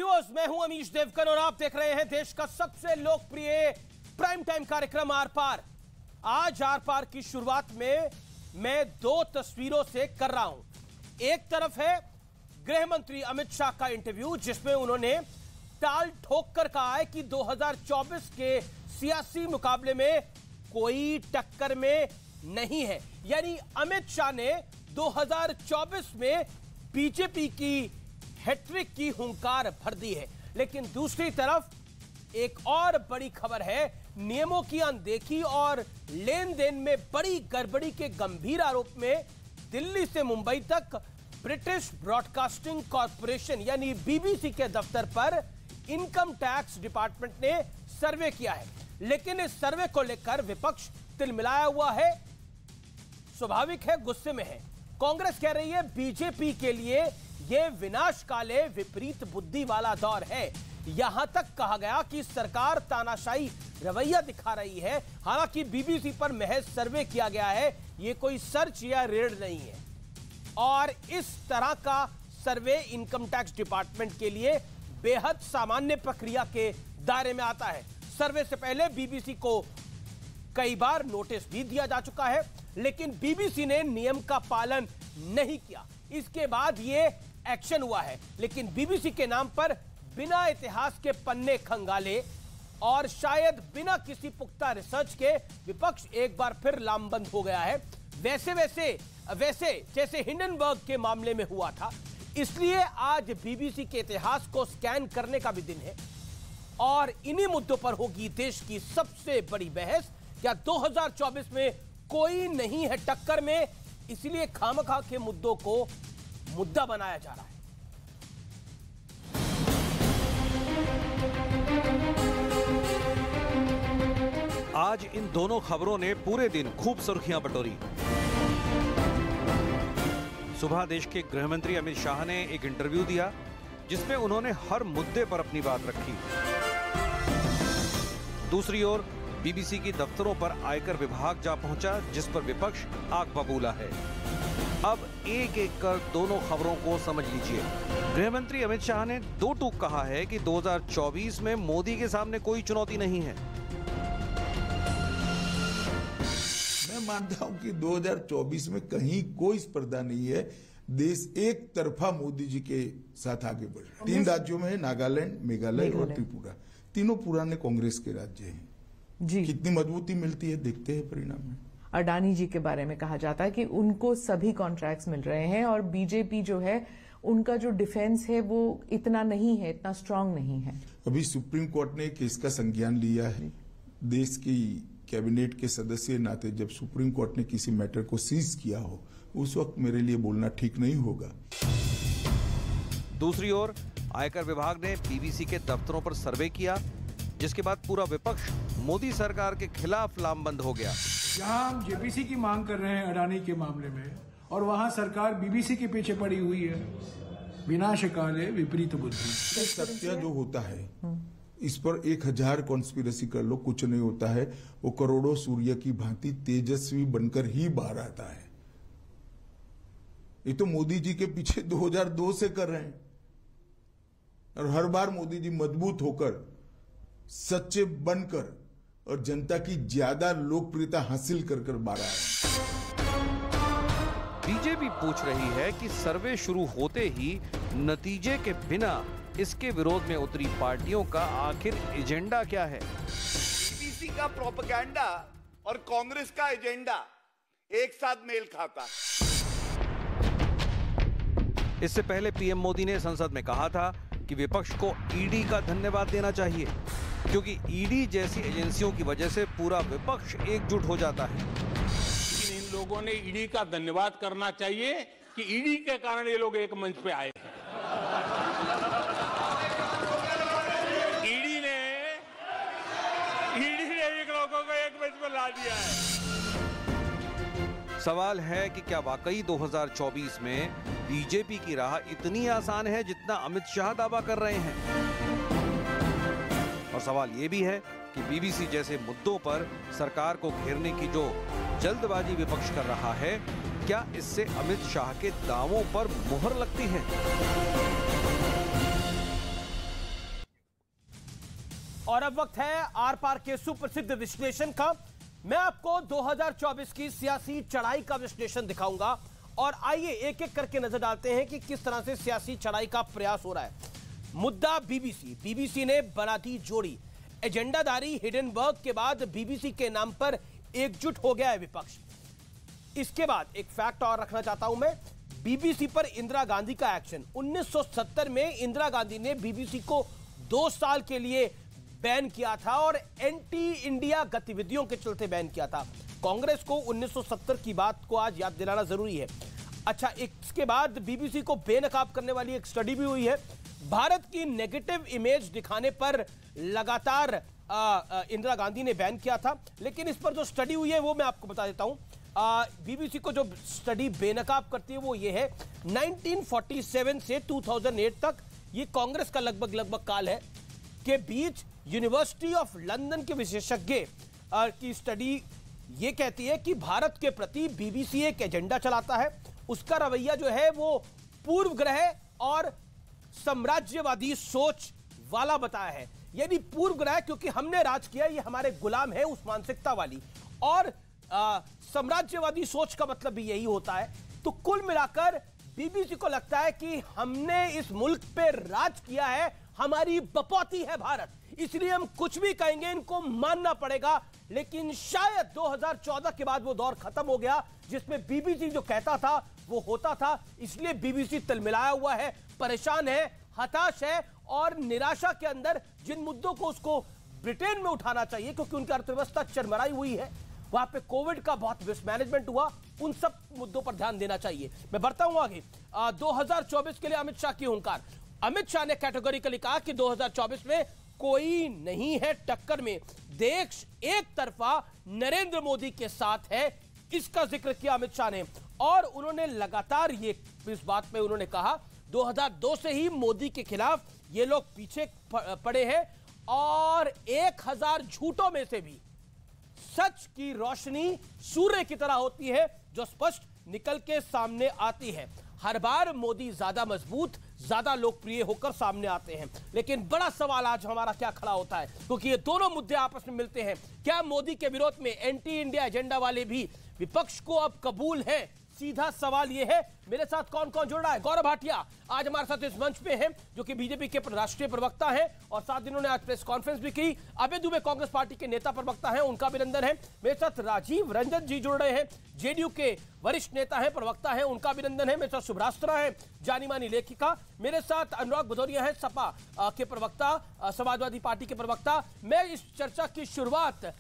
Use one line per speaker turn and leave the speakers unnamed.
Viewers, मैं हूं अमीश देवगन और आप देख रहे हैं देश का सबसे लोकप्रिय प्राइम टाइम कार्यक्रम आर पार। आज आर पार की शुरुआत में मैं दो तस्वीरों से कर रहा हूं। एक तरफ है गृह मंत्री अमित शाह का इंटरव्यू, जिसमें उन्होंने टाल ठोक कर कहा है कि 2024 के सियासी मुकाबले में कोई टक्कर में नहीं है। यानी अमित शाह ने 2024 में बीजेपी की हैट्रिक की हुंकार भर दी है। लेकिन दूसरी तरफ एक और बड़ी खबर है, नियमों की अनदेखी और लेन देन में बड़ी गड़बड़ी के गंभीर आरोप में दिल्ली से मुंबई तक ब्रिटिश ब्रॉडकास्टिंग कॉर्पोरेशन यानी बीबीसी के दफ्तर पर इनकम टैक्स डिपार्टमेंट ने सर्वे किया है। लेकिन इस सर्वे को लेकर विपक्ष तिलमिलाया हुआ है, स्वाभाविक है, गुस्से में है। कांग्रेस कह रही है बीजेपी के लिए यह विनाशकाले विपरीत बुद्धि वाला दौर है। यहां तक कहा गया कि सरकार तानाशाही रवैया दिखा रही है। हालांकि बीबीसी पर महज सर्वे किया गया है, यह कोई सर्च या रेड नहीं है। और इस तरह का सर्वे इनकम टैक्स डिपार्टमेंट के लिए बेहद सामान्य प्रक्रिया के दायरे में आता है। सर्वे से पहले बीबीसी को कई बार नोटिस भी दिया जा चुका है, लेकिन बीबीसी ने नियम का पालन नहीं किया। इसके बाद यह एक्शन हुआ है। लेकिन बीबीसी के नाम पर बिना इतिहास के पन्ने खंगाले और शायद बिना किसी पुख्ता रिसर्च के विपक्ष एक बार फिर लामबंद हो गया है। वैसे जैसे हिंडनबर्ग के मामले में हुआ था। इसलिए आज बीबीसी के इतिहास को स्कैन करने का भी दिन है और इन्हीं मुद्दों पर होगी देश की सबसे बड़ी बहस। क्या 2024 में कोई नहीं है टक्कर में, इसलिए खामखा के मुद्दों को मुद्दा बनाया जा रहा है।
आज इन दोनों खबरों ने पूरे दिन खूब सुर्खियां बटोरी। सुबह देश के गृह मंत्री अमित शाह ने एक इंटरव्यू दिया, जिसमें उन्होंने हर मुद्दे पर अपनी बात रखी। दूसरी ओर बीबीसी की दफ्तरों पर आयकर विभाग जा पहुंचा, जिस पर विपक्ष आग बबूला है। अब एक एक कर दोनों खबरों को समझ लीजिए। गृह मंत्री अमित शाह ने दो टूक कहा है कि 2024 में मोदी के सामने कोई चुनौती नहीं है।
मैं मानता हूं कि 2024 में कहीं कोई स्पर्धा नहीं है। देश एक तरफा मोदी जी के साथ आगे बढ़ रहा है। 3 राज्यों में, नागालैंड, मेघालय और त्रिपुरा, तीनों पुराने कांग्रेस के राज्य हैं जी। कितनी मजबूती मिलती है देखते हैं परिणाम में।
अडानी जी के बारे में कहा जाता है कि उनको सभी कॉन्ट्रैक्ट्स मिल रहे हैं और बीजेपी जो है उनका जो डिफेंस है वो इतना नहीं है, इतना स्ट्रांग नहीं है।
अभी सुप्रीम कोर्ट ने केस का संज्ञान लिया है। देश की कैबिनेट के सदस्य नाते जब सुप्रीम कोर्ट ने किसी मैटर को सीज किया हो, उस वक्त मेरे लिए बोलना ठीक नहीं होगा।
दूसरी ओर आयकर विभाग ने बीबीसी के दफ्तरों पर सर्वे किया, जिसके बाद पूरा विपक्ष मोदी सरकार के खिलाफ लामबंद हो गया।
यहाँ हम जेपीसी की मांग कर रहे हैं अडानी के मामले में, और वहाँ सरकार बीबीसी के पीछे पड़ी हुई है। विनाशकाले विपरीत बुद्धि।
सत्य जो होता है, इस पर 1000 कॉन्स्पिरेसी कर लो, कुछ नहीं होता है। वो करोड़ों सूर्य की भांति तेजस्वी बनकर ही बाहर आता है। ये तो मोदी जी के पीछे 2002 से कर रहे हैं और हर बार मोदी जी मजबूत होकर, सच्चे बनकर और जनता की ज्यादा लोकप्रियता हासिल कर बाहर आए।
बीजेपी पूछ रही है कि सर्वे शुरू होते ही नतीजे के बिना इसके विरोध में उतरी पार्टियों का आखिर एजेंडा क्या है।
बीबीसी का प्रोपेगेंडा और कांग्रेस का एजेंडा एक साथ मेल खाता।
इससे पहले पीएम मोदी ने संसद में कहा था कि विपक्ष को ईडी का धन्यवाद देना चाहिए, क्योंकि ईडी जैसी एजेंसियों की वजह से पूरा विपक्ष एकजुट हो जाता है।
लेकिन इन लोगों ने ईडी का धन्यवाद करना चाहिए कि ईडी के कारण ये लोग एक मंच पे आए हैं। ईडी ने इन लोगों को एक मंच पे ला दिया है।
सवाल है कि क्या वाकई 2024 में बीजेपी की राह इतनी आसान है जितना अमित शाह दावा कर रहे हैं। और सवाल यह भी है कि बीबीसी जैसे मुद्दों पर सरकार को घेरने की जो जल्दबाजी विपक्ष कर रहा है, क्या इससे अमित शाह के दावों पर मुहर लगती है?
और अब वक्त है आर पार के सुप्रसिद्ध विश्लेषण का। मैं आपको 2024 की सियासी चढ़ाई का विश्लेषण दिखाऊंगा और आइए एक एक करके नजर डालते हैं कि किस तरह से सियासी चढ़ाई का प्रयास हो रहा है। मुद्दा बीबीसी ने बना दी जोड़ी। एजेंडाधारी हिडेनबर्ग के बाद बीबीसी के नाम पर एकजुट हो गया है विपक्ष। इसके बाद एक फैक्ट और रखना चाहता हूं मैं, बीबीसी पर इंदिरा गांधी का एक्शन। 1970 में इंदिरा गांधी ने बीबीसी को 2 साल के लिए बैन किया था और एंटी इंडिया गतिविधियों के चलते बैन किया था। कांग्रेस को 1970 की बात को आज याद दिलाना जरूरी है। अच्छा, इसके बाद बीबीसी को बेनकाब करने वाली एक स्टडी भी हुई है। भारत की नेगेटिव इमेज दिखाने पर लगातार इंदिरा गांधी ने बैन किया था, लेकिन इस पर जो स्टडी हुई है वो मैं आपको बता देता हूं। बीबीसी को जो स्टडी बेनकाब करती है वो ये है, 1947 से 2008 तक, ये कांग्रेस का लगभग काल है, के बीच यूनिवर्सिटी ऑफ लंदन के विशेषज्ञ की स्टडी ये कहती है कि भारत के प्रति बीबीसी एक एजेंडा चलाता है। उसका रवैया जो है वो पूर्व ग्रह और साम्राज्यवादी सोच वाला बताया है। यानी पूर्व ग्रह क्योंकि हमने राज किया, ये हमारे गुलाम है, उस मानसिकता वाली, और साम्राज्यवादी सोच का मतलब भी यही होता है। तो कुल मिलाकर बीबीसी को लगता है कि हमने इस मुल्क पे राज किया है, हमारी बपौती है भारत, इसलिए हम कुछ भी कहेंगे इनको मानना पड़ेगा। लेकिन शायद 2014 के बाद वो दौर खत्म हो गया जिसमें बीबीसी जो कहता था वो होता था, इसलिए बीबीसी तिलमिलाया हुआ है, परेशान है, हताश है और निराशा के अंदर जिन मुद्दों को उसको ब्रिटेन में उठाना चाहिए क्योंकि उनकी अर्थव्यवस्था चरमराई हुई है, वहां पे कोविड का बहुत मिसमैनेजमेंट हुआ, उन सब मुद्दों पर ध्यान देना चाहिए। मैं बढ़ता हूं आगे। 2024 के लिए अमित शाह की हुंकार। अमित शाह ने कैटेगोरिकली कहा कि 2024 में कोई नहीं है टक्कर में, देश एक तरफा नरेंद्र मोदी के साथ है, इसका जिक्र किया अमित शाह ने। और उन्होंने लगातार ये इस बात में उन्होंने कहा 2002 से ही मोदी के खिलाफ ये लोग पीछे पड़े हैं और 1000 झूठों में से भी सच की रोशनी सूर्य की तरह होती है जो स्पष्ट निकल के सामने आती है। हर बार मोदी ज्यादा मजबूत, ज्यादा लोकप्रिय होकर सामने आते हैं, लेकिन बड़ा सवाल आज हमारा क्या खड़ा होता है क्योंकि ये दोनों मुद्दे आपस में मिलते हैं। क्या मोदी के विरोध में एंटी इंडिया एजेंडा वाले भी विपक्ष को अब कबूल है? सीधा सवाल यह है। मेरे साथ कौन कौन जुड़ रहा है? गौरव भाटिया आज हमारे साथ इस मंच पे हैं, जो कि बीजेपी के राष्ट्रीय प्रवक्ता हैं और साथ इन्होंने आज प्रेस कॉन्फ्रेंस भी की। अभय दुबे कांग्रेस पार्टी के नेता प्रवक्ता हैं, उनका अभिनंदन है। मेरे साथ राजीव रंजन जी जुड़ रहे हैं, जेडीयू के वरिष्ठ नेता हैं, प्रवक्ता हैं, उनका अभिनंदन है। मेरे साथ शुभ्रास्त्रा है, जानी मानी लेखिका। मेरे साथ अनुराग भदौरिया है, सपा के प्रवक्ता, समाजवादी पार्टी के प्रवक्ता। मैं इस चर्चा की शुरुआत